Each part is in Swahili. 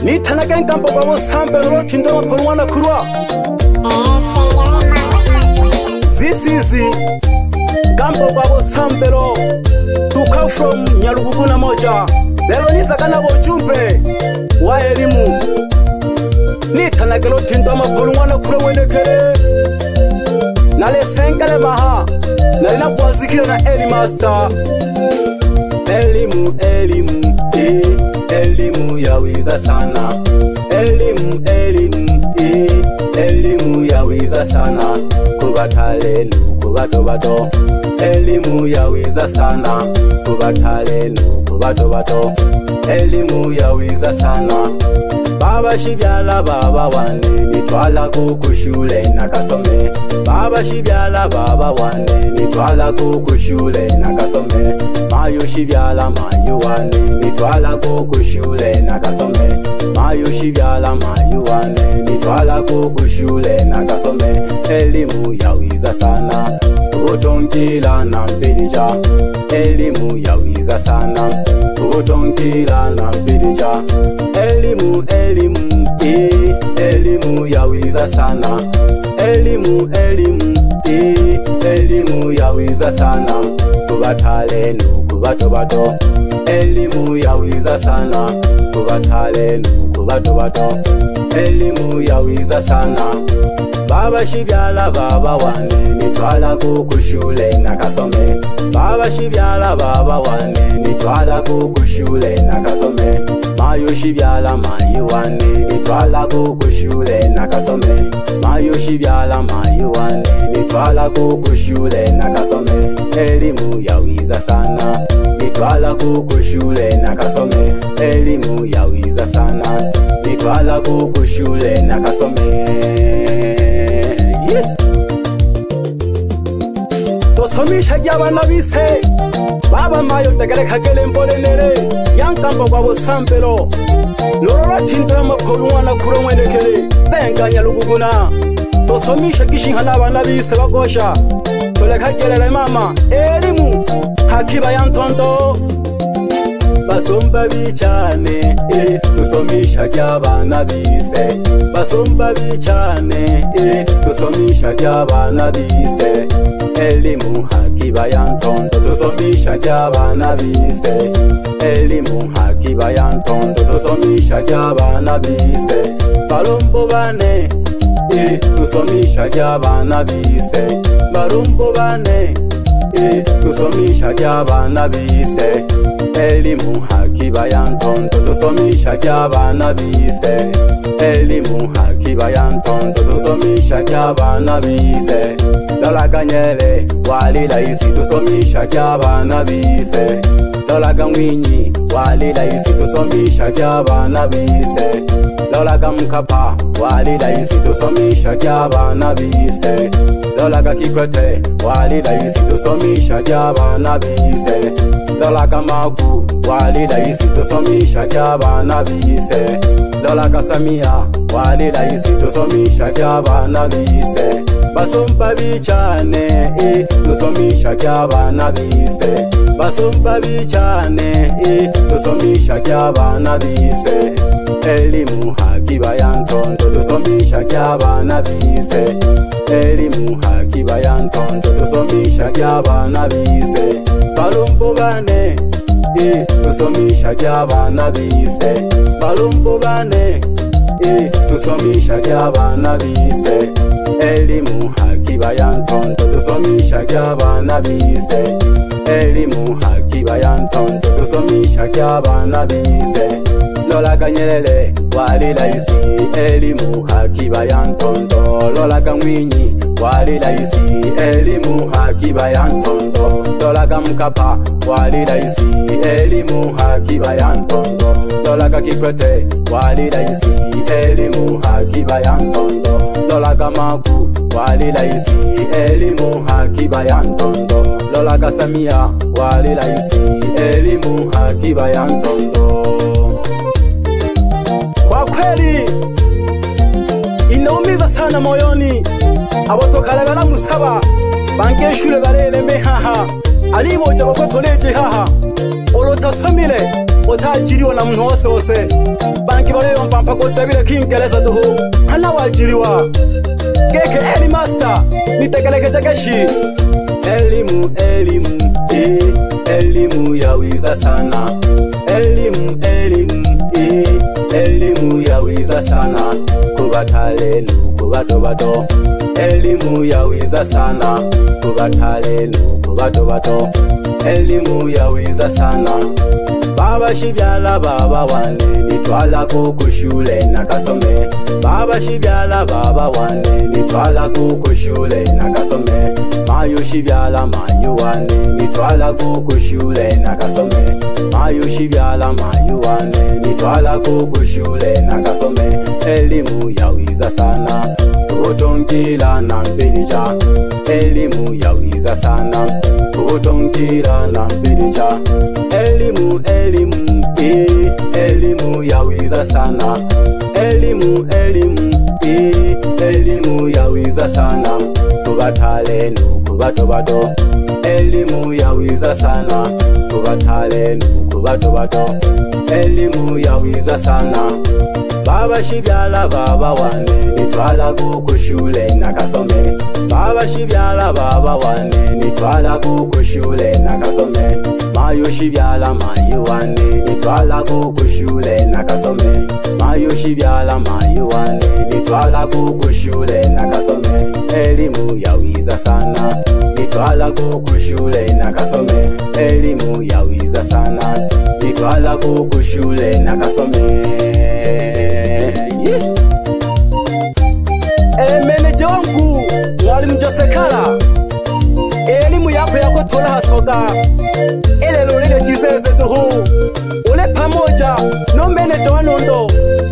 Nitanaga nkambo kwa Bosambelo Rotindo Mapurwana Kurwa. Zizizi Gambo kwa Bosambelo to come from Nyaruguguna moja. Lelo nisakana bojumbe wa elimu. Nitanaga Rotindo Mapurwana Kurwa wenekele. Nale sengale maha nalina kwazikira na Eli Master. Elimu, elimu, elimu yawiza sana. Elimu, elimu, elimu yawiza sana. Kubatalenu, kubato-bato. Elimu yawiza sana. Kubatalenu, kubato-bato. Elimu yawiza sana. Baba shibyala baba wane nitwala kukushule nakasome. Baba shibyala baba wane nitwala kukushule nakasome. Mayo shibyala mayo wane nitwala kukushule nakasome. Mayo shibyala mayo wane nitwala kukushule nakasome. Elimu yawiza sana. Utonkila na mpilija. Elimu yawiza sana. Utonkila na mpilija. Elimu, elimu, elimu yawiza sana. Elimu, elimu, elimu yawiza sana. Kubatalenu, kubato-bato. Elimu yawiza sana. Kubatalenu, kubato-bato. Elimu yawiza sana. Baba shibyala baba wane nitwala kukushule nakasome. Baba shibyala baba wane nitwala kukushule nakasome. Mayo shibyala mayo wane nitwala kukushule nakasome. Mayo shibyala mayo wane nitwala kukushule nakasome. Elimu yawiza sana. Nitwala kukushule nakasome. Elimu yawiza sana. Nitwala kukushule nakasome. Tosomisha gy'abana bise baba mayo tegere kagele mbolenere yankambo kwa Bosambelo lorora tindo y'amapolwana kuro mwenekele tenganya Nyaruguguna. Tosomisha gishinka abana bise bagosha tole kagelele mama. Elimu hakiba yantondo basomba bichane tusomisha gy'abana bise. Basomba bichane tusomisha gy'abana bise. Elimu hakiba yantondo tusomisha gy'abana bise. Elimu hakiba yantondo tusomisha gy'abana bise. Balombo bane tusomisha gy'abana bise. Balombo bane tusomisha gy'abana bise. Elimu hakiba yantondo tusomisha gy'abana bise. Elimu hakiba yantondo tusomisha gy'abana bise. Dolaga Nyele walila isi tusomisha gy'abana bise. Dolaga Mwinyi walila isi tusomisha gy'abana bise. Dolaga Mkapa walila isi tusomisha gy'abana bise. Dolaga Kikwete walila isi tusomisha gy'abana bise. Dolaga Magu walila isi tusomisha gy'abana bise. Dolaga Samia walila isi tusomisha gy'abana bise. Basomba bichane tusomisha gy'abana bise. Basomba bichane tusomisha gy'abana bise. Elimu hakiba yantondo tusomisha gy'abana bise. Elimu hakiba yantondo tusomisha gy'abana bise. Balombo bane tusomisha gy'abana bise. Balombo bane tusomisha gy'abana bise. Elimu hakiba yantondo tusomisha gy'abana bise. Elimu hakiba yantondo tusomisha gy'abana bise. Lolaga Nyerere walila isi. Elimu hakiba yantondo. Lolaga Mwinyi walila isi. Elimu hakiba yantondo. Lolaga Mkapa walila isi. Elimu hakiba yantondo. Lolaga Kikwete walila isi. Elimu hakiba yantondo. Lolaga Magu walila isi. Elimu hakiba yantondo. Lolaga Samia walila isi. Elimu hakiba yantondo. Kwa kweli inaumiza sana moyoni. Abotokala baramusaba bangeshure bareleme haha. Alibo jago koleje haha. Olotasomile utajiriwa na muntu wose wose banki baleyo mpampa kotabire kingereza duhu hana wajiriwa keke eli master nitekeleke keshi elimu elimu yawiza sana elimu elimu yawiza sana kubatalelu kubato elimu yawiza sana kubatalelu kubato elimu yawiza sana baba shibyala baba wane nitwala kushule nakasome baba shibyala baba wane nitwala kushule nakasome mayo shibyala mayo wane nitwala kushule nakasome mayo shibyala mayo wane nitwala kushule nakasome elimu yawiza sana utongila na mbelija elimu yawiza sana utongila na mbelija elimu elimu yawiza sana elimu yawiza sana kubatalenu kubato elimu yawiza sana kubatalenu kubato elimu yawiza sana baba shibyala baba wane nitwala kushule nakasome baba shibyala baba wane nitwala kushule nakasome mayo shibyala mayo wane nitwala kushule nakasome mayo shibyala mayo wane nitwala kushule nakasome elimu yawiza sana nitwala kushule nakasome elimu yawiza sana nitwala kushule nakasome meneja wangu mwalimu Josekala elimu yako tola hasoga elelo lile jizeze tuhu ule pamoja no meneja wanondo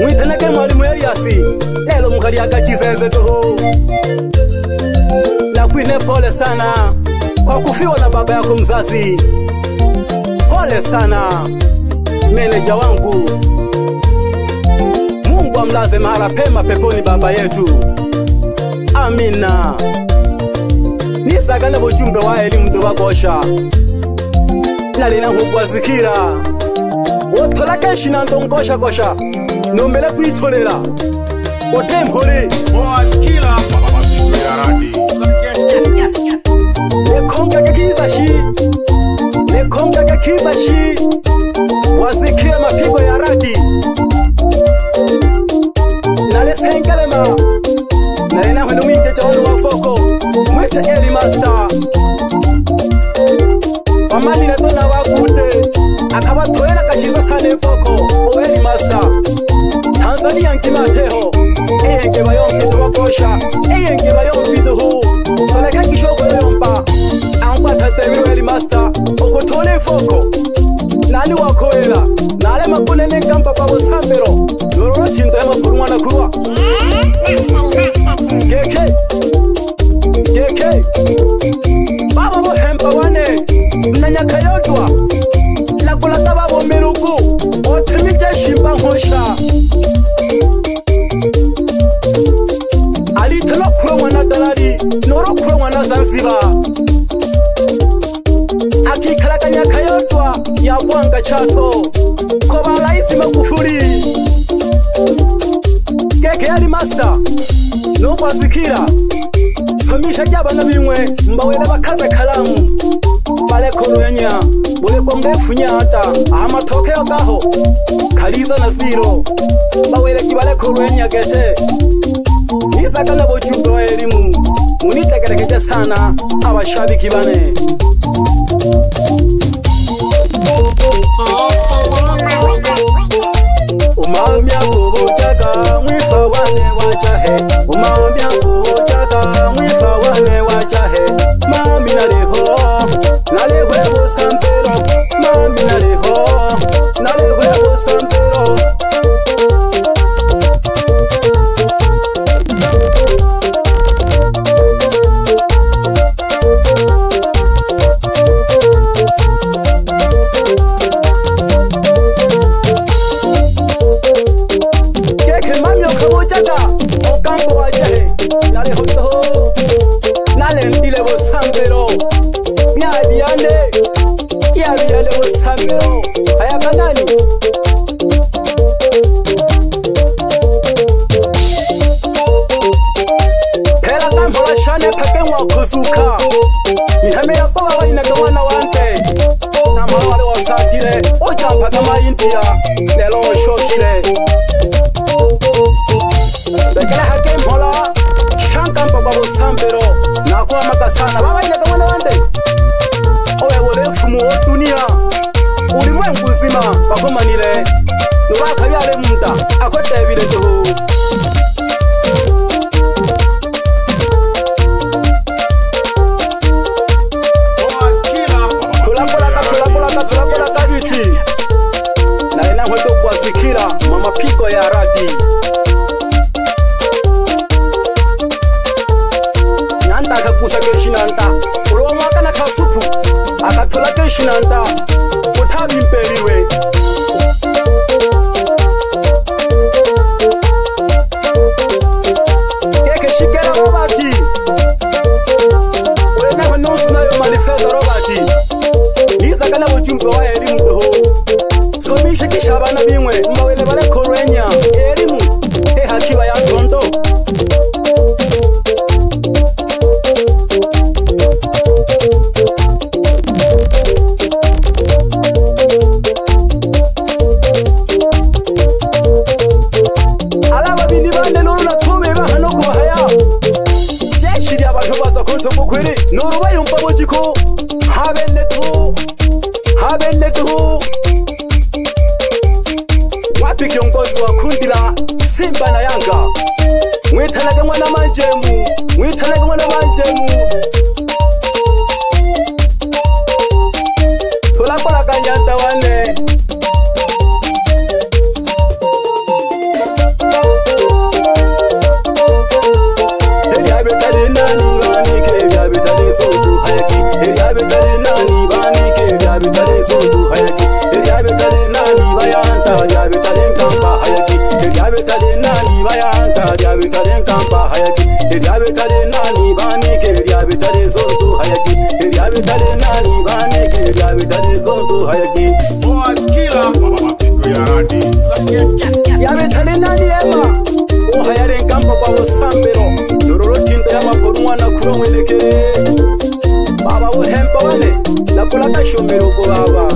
mwitanake mwalimu Eliasi lelo mkali akajizeze tuhu na kuine pole sana kwa kufiwa na baba yako mzazi pole sana meneja wangu Mungu amlaze mahala pema peponi baba yetu amina nisagala bujumbe wa elimu dobagosha nalina nkugwazikira otola kenshi nandongosha gosha nomele kwitolera otempole wazikira babasiwe yaradi lekonga kiza shi wazikira mapigo ya radi nale sengelema nalina hwenu mwite chawanu wafoko mwite eli master mamani na tona wakute akaba toela kashiza sane foko o eli master Tanzania nkimateho eyenge bayompido wakosha eyenge bayompido hu toleka kishoko yompa ankwata tebiru eli master okotole foko nani wakoela nale makune nenkamba babo sambero yororo tinda ya mapuru mwana kuwa Geke baba bo hempa wane mnanyaka yodwa lakulata babo mirugu otemije shimba nkosha alitelo kuro mwana dalari noro kuro mwana Zanzibar akikalakanya kayodwa ya bwanga chato ko balaisi Magufuli Geke ali master no kwazikira somisha ryabana bimwe mbawele bakaza kalamu bale kolwenya bole kwa mrefu nyata amatoke yogaho kaliza na zero bawele kibale kolwenya gete nizakana bojumbe wa elimu munitegerekeje sana abashabiki bane umamya kubuchaka mwifa wane wachahe umamya kubuchaka mwifa wane wachahe mami naleho naleho sampero mami naleho naleho sampero osatire ojampa kama India lelo shokire bekala hake mhola shankamba kwa busambero na kwa makasana baba ile kama wande owe wole fumu wa dunia ulimwengu nzima bakomanire nubaka byale munda akote bile to tulakola kabiti na ina hwedo kwa zikira mama pigo ya radi nyanda akakusa keshinanta ulo mwaka na kasupu akatola keshinanta utabi mpeliwe keke shikera robati wena hwenusu nayo malifeza robati kana bujumbe wa elimu doho somisha kishabana bimwe mbawele bale korwenya elimu hakiba ya ndondo alaba bindi bande lolu na tome ba hano kuba haya jeshi lya bantu baza konto bukwiri noruba yumba bujiko habenne tu wapi kiongozi wa kundi la Simba na Yanga mwitanage mwana manjemu tulakola kanyanta wane eliabetale nani banike eliabetale sotu hayaki eliabetale nani banike eliabetale sotu hayaki eliabetale nani bayanta eliabetale kampa hayaki eliabetale nani bayanta eliabetale kampa hayaki eliabetale nani banike eliabetale sotu hayaki eliabetale nani banike eliabetale sotu hayaki Boss killer mama pigo ya radi eliabetale nani ema ohayare kampa kwa usambero dororo tinda ya maporumwa na kuromweleke baba uhemba wane lakola kashomero ko baba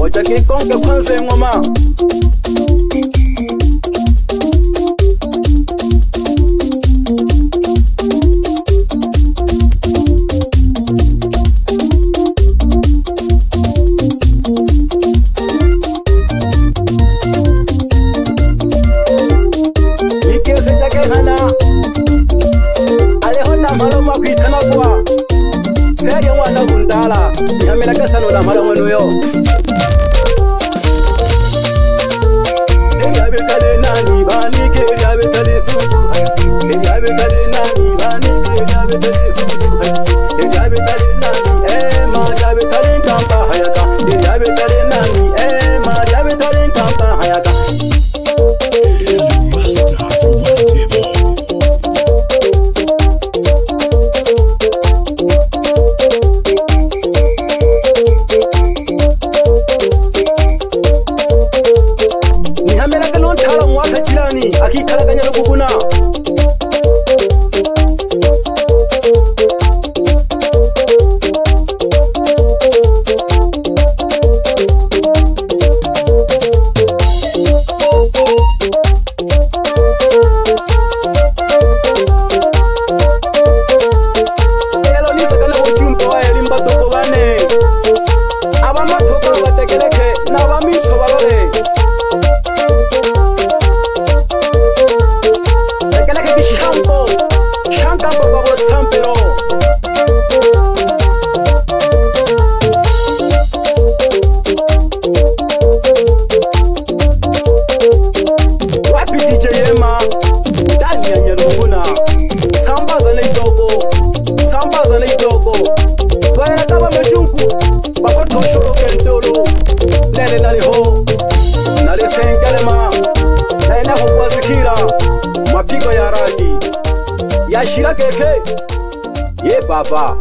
ocha kikonge kwanze ngoma Seri mwana gundala nyamela kasano la mala mwenu yo eliabetale nani banike eliabetale sutu eliabetale nani banike eliabetale sutu eliabetale nani ema eliabetale kampa hayaka eliabetale nani ema eliabetale kampa hayaka akikalaganya lokuguna elo nisakana bujumbe wa elimba dogo bane abamatoka bategeleke n'abamiso barore shankamba kwa busambero wapi DJ Yema ndani ya Nyaruguna sambaza na idogo baera kama mejungu bakotoshoro kendolo lele naliho nalisengelema naenda kwa zikira mapigo ya radi yashira keke ye baba